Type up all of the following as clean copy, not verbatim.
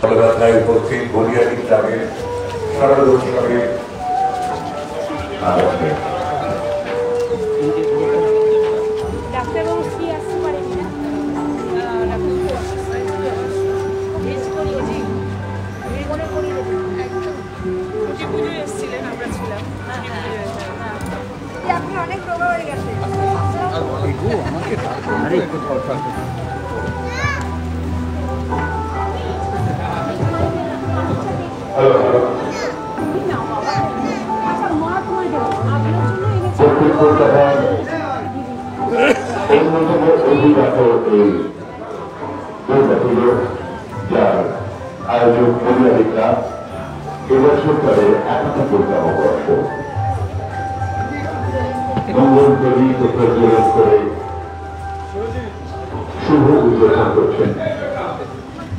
কলকাতায় উপস্থিত বলিয়ারি ক্লাবের শারদ উৎসবে যার আয়োজক বলিয়ারি ক্লাব এবছর তাদের ৭১তম বর্ষ মঙ্গল প্রদীপ প্রজ্বলন করে শুভ উদ্বোধন করছেন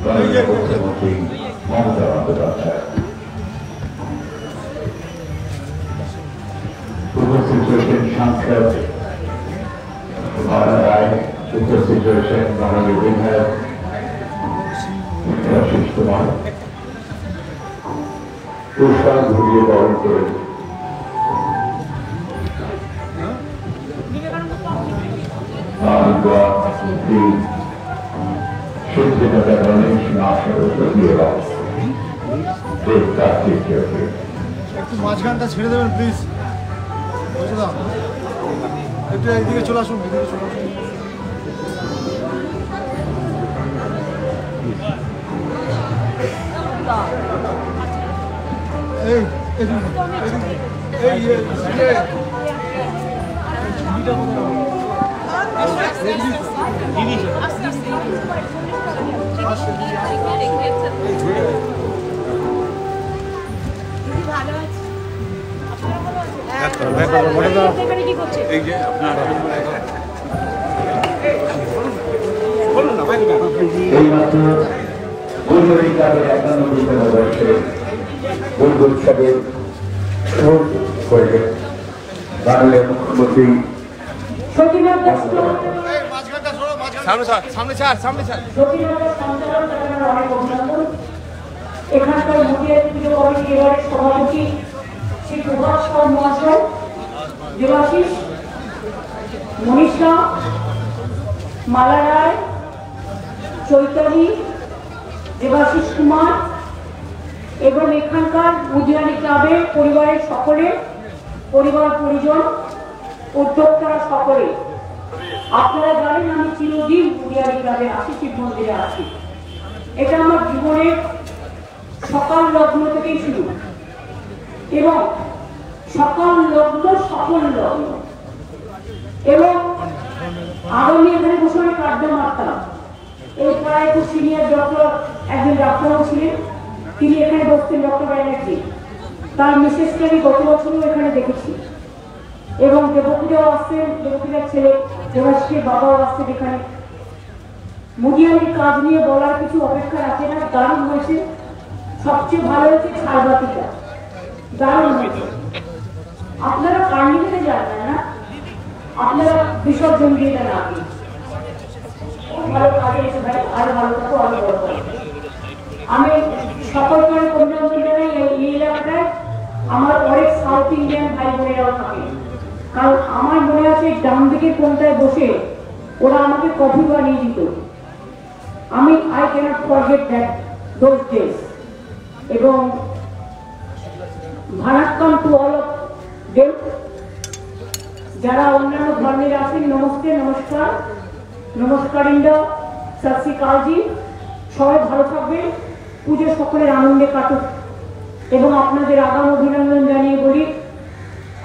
মাননীয় মুখ্যমন্ত্রী মমতা বন্দ্যোপাধ্যায়। উপস্থিত রয়েছেন সাংসদ মারা রায়, উপস্থিত রয়েছেন মাননীয় বিধায়ক আশিস কুমার। পুরস্কার ঘুরিয়ে বরণ করে মাঝখানটা ছেড়ে দেবেন প্লিজ, একটু একদিকে চলে আসুন, এদিকে চলে আসুন। মাননীয় মুখ্যমন্ত্রী এখানকার পুজো কমিটি এবারের সভাপতি শ্রী প্রভাস কর মহাশয়, দেবাশিস, মনীষা, মালা রায়, চৈতালি, দেবাশিস কুমার এবং এখানকার বুধিয়ারি ক্লাবের পরিবারের সকলে, পরিবার পরিজন, উদ্যোক্তারা সকলে। আপনারা জানেন আমি চিরদিন বুধিয়ারি ক্লাবে আসি, শিব মন্দিরে আসি। এটা আমার জীবনের সকাল লগ্ন থেকেই শুরু, এবং সকাল লগ্ন সফল লগ্ন। এবং আগামী এখানে বসে আমি কার্য মারতাম। এই প্রায় খুব সিনিয়র ডক্টর, একজন ডাক্তারও ছিলেন, তিনি এখানে বসতেন, ডক্টর ব্যানার্জি। তার মিসেসকে আমি গত বছরও এখানে দেখেছি, এবং দেবপূজাও আসতেন, দেবপূজার ছেলে দেবাশিসের বাবাও আসতেন এখানে। মুদিয়ারির কাজ নিয়ে বলার কিছু অপেক্ষা রাখে না, দারুণ হয়েছে। সবচেয়ে ভালো হয়েছে ছাড়বাতিটা, দারুণ হয়েছে। আপনারা কার্নিভেলে যান না, আপনারা বিসর্জন দিয়ে দেন আগে। ভালো কাজে এসে ভাই, আরো ভালো থাকো, আরো বড় থাকো। আমি সকলকে অভিনন্দন জানাই। এই এলাকাটায় আমার অনেক সাউথ ইন্ডিয়ান ভাই বোনেরাও থাকে, কারণ আমার মনে আছে ডান দিকে কোনটায় বসে ওরা আমাকে কফি বানিয়ে দিত। আমি I can't forget that those days. এবং vanakkam to all of them, যারা অন্যান্য ধর্মের আছেন, নমস্তে, নমস্কার, নমস্কারিন্দ, সত শ্রী আকালজি। সবাই ভালো থাকবে, পুজো সকলের আনন্দে কাটুক। এবং আপনাদের আগাম অভিনন্দন জানিয়ে বলি,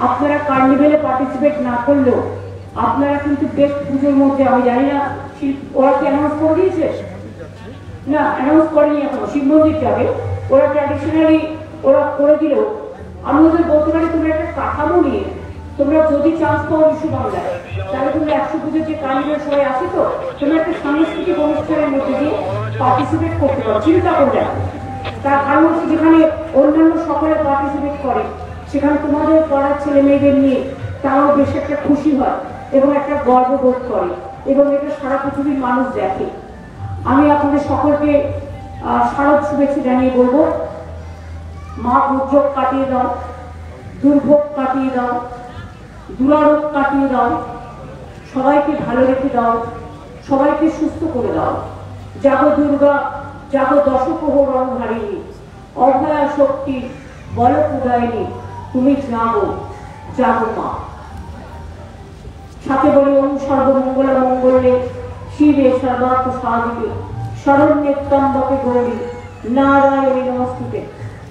আপনারা কার্নিভেলে পার্টিসিপেট না করলেও আপনারা কিন্তু বেস্ট পুজোর মধ্যে, আমি জানি না ওরা কি অ্যানাউন্স করে দিয়েছে না, অ্যানাউন্স করেনি এখনো, শিব মন্দির যাবে ওরা ট্র্যাডিশনালি ওরা করে দিলেও আমি ওদের বলতে পারি তোমরা একটা কাঠামো নিয়ে তোমরা যদি চান্স পাও বিশ্ব বাংলায়, তাহলে তোমরা ১০০ পুজোর যে কার্নিভেল সবাই আসে, তো তোমরা একটা সাংস্কৃতিক অনুষ্ঠানের মধ্যে দিয়ে পার্টিসিপেট করতে পারো। চিন্তা করে দেখো, তার কারণ হচ্ছে যেখানে অন্যান্য সকলে পার্টিসিপেট করে সেখানে তোমাদের পড়ার ছেলে মেয়েদের নিয়ে তারাও বেশ একটা খুশি হয় এবং একটা গর্ববোধ করে, এবং এটা সারা পৃথিবীর মানুষ দেখে। আমি আপনাদের সকলকে শারদ শুভেচ্ছা জানিয়ে বলবো, মা দুর্যোগ কাটিয়ে দাও, দুর্ভোগ কাটিয়ে দাও, দুরারোগ কাটিয়ে দাও, সবাইকে ভালো রেখে দাও, সবাইকে সুস্থ করে দাও। জাগো দুর্গা, জাগো দশপ্রহর রং হারিয়ে, অভয়া শক্তি বল উদয়নি, তুমি জাগো, জাগো মা। সাথে বলি ওম সর্বমঙ্গল মঙ্গলে শিবে সর্বার্থ সাধিকে শরণ্যে ত্র্যম্বকে গৌরী নারায়ণী নমস্তুতে।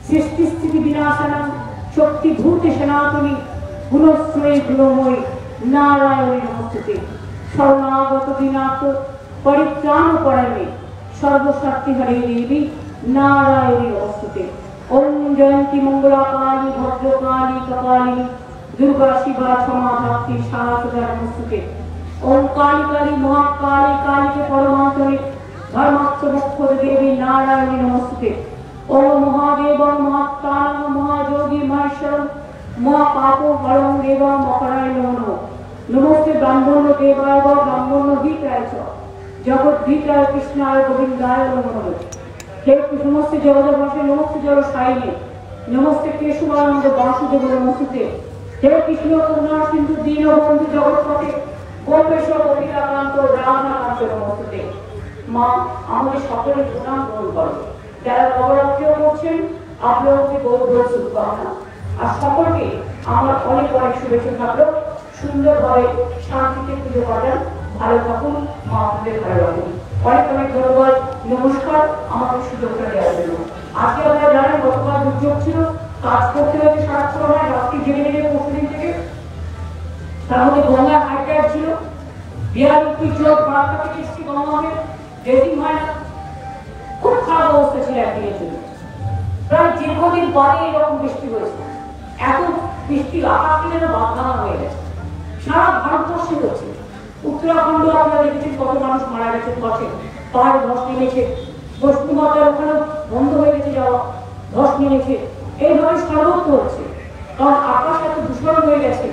সৃষ্টি স্থিতি বিনাশানাং শক্তি ভূতে সনাতনী গুণশ্রয়ী গুণময়ী নারায়ণী নমস্তুতে। শরণাগত দিনাথ পরিত্রাণ পরায়ণে সর্বশক্তি হরে দেবী নারায়ণী নমস্তুতে। ওম জয়ন্তী মঙ্গলা কালী ভদ্রকালী কপালিনী দুর্গা শিবা ক্ষমা ভক্তি সাহসদা নমস্তুতে। ওম কালী কালী মহাকালী কালীকে পরমান্তরে ধর্মাত্ম মুখ্য দেবী নারায়ণী নমস্তুতে। ওম মহাদেব মহাকাল মহাযোগী মহেশ্বর মহাপাপ হরং দেব মকরায় নমঃ। নমস্তে ব্রাহ্মণ দেবায় ব্রাহ্মণ হিতায় চ জগৎ হিতায় কৃষ্ণায় গোবিন্দায় নমঃ। হে নমস্তে জগদবশে নমস্তে জল সাইনে নমস্তে কেশবানন্দ বাসুদেব নমস্তুতে। হে কৃষ্ণ করুণা সিন্ধু দীনবন্ধু জগৎপতে গোপেশ্বর গোপিকাকান্ত রাধাকান্ত নমস্তুতে। মা আমাদের সকলের প্রণাম গ্রহণ করো। যারা নবরাত্রিও করছেন আপনাদেরকে বহুত বহুত শুভকামনা, আর সকলকে আমার অনেক অনেক শুভেচ্ছা থাকলো। সুন্দরভাবে শান্তিতে পুজো করেন, ভালো থাকুন, মা আপনাদের ভালো রাখুন। অনেক অনেক ধন্যবাদ, নমস্কার আমাকে সুযোগটা দেওয়ার জন্য। আজকে আপনারা জানেন গতকাল দুর্যোগ ছিল, কাজ করতে হয়েছে সারাক্ষণ, রাত্রি জেগে জেগে পরশুদিন থেকে। তার মধ্যে গঙ্গায় হাইটার ছিল, বিহারী চোখ বারাকা থেকে এসছি গঙ্গাকে ড্রেসিং হয় না, খুব খারাপ অবস্থা ছিল একদিনের জন্য। প্রায় দীর্ঘদিন পরে এরকম বৃষ্টি হয়েছে, এত বৃষ্টি আকাশ যেন বাঁধানো হয়ে গেছে। সারা ভারতবর্ষে হচ্ছে, উত্তরাখণ্ড আপনারা দেখেছেন কত মানুষ মারা গেছে পথে, পাহাড় ধস নেমেছে, পশ্চিমবঙ্গের ওখানে বন্ধ হয়ে গেছে যাওয়া, ধস নেমেছে। এইভাবে সর্বত্র হচ্ছে, কারণ আকাশ এত দূষণ হয়ে গেছে।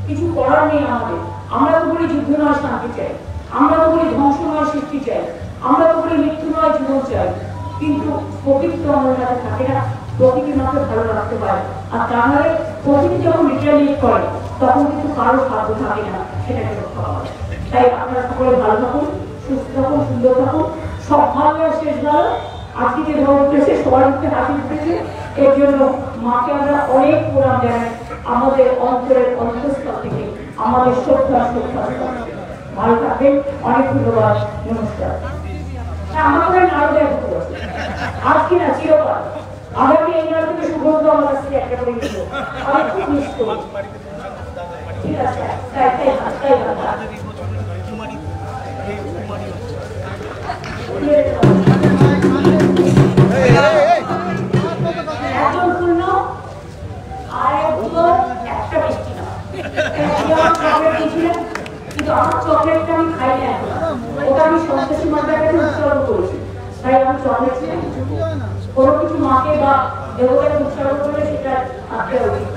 কিছু করার নেই আমাদের। আমরা তো বলি যুদ্ধ নয় শান্তি চাই, আমরা তো বলি ধ্বংস নয় সৃষ্টি চাই, আমরা তো বলি মৃত্যু নয় জীবন চাই, কিন্তু প্রকৃতি তো আমাদের কাছে থাকে না। প্রকৃতি মাত্র ভালো রাখতে পারে, আর তাহলে প্রকৃতি যখন রিটালিয়েট করে তখন কিন্তু কারো সাধ্য থাকে না সেটাকে রক্ষা করা। তাই আপনারা সকলে ভালো থাকুন, সুস্থ থাকুন, সুন্দর থাকুন। সব ভালো শেষ ভালো। আজকে যে ধর উঠেছে সবার মুখে হাসি উঠেছে, এর জন্য মাকে আমরা অনেক প্রণাম জানাই আমাদের অন্তরের অন্তঃস্থল থেকে, আমাদের শ্রদ্ধা শ্রদ্ধা। ভালো থাকবেন, অনেক ধন্যবাদ, নমস্কার। আমার মনে হয় আরো দেখা করতে আজকে না চিরকাল আগামী এই নার থেকে সুগন্ধ আমার কাছ থেকে একটা করে দিল, আমি খুব মিস করি। ঠিক আছে, তাই তাই তাই একজন শূন্য আর একটা বৃষ্টি না। চকলেট দিয়েছিলেন, কিন্তু আমার চকলেটটা আমি খাই না এখন, ওটা আমি সন্ত্রাসী মাত্রার কাছে উৎসর্গ করেছি। তাই আমি চকলেট কোনো কিছু মাকে বা দেবতাকে উৎসর্গ করলে সেটা আত্মীয় উচিত।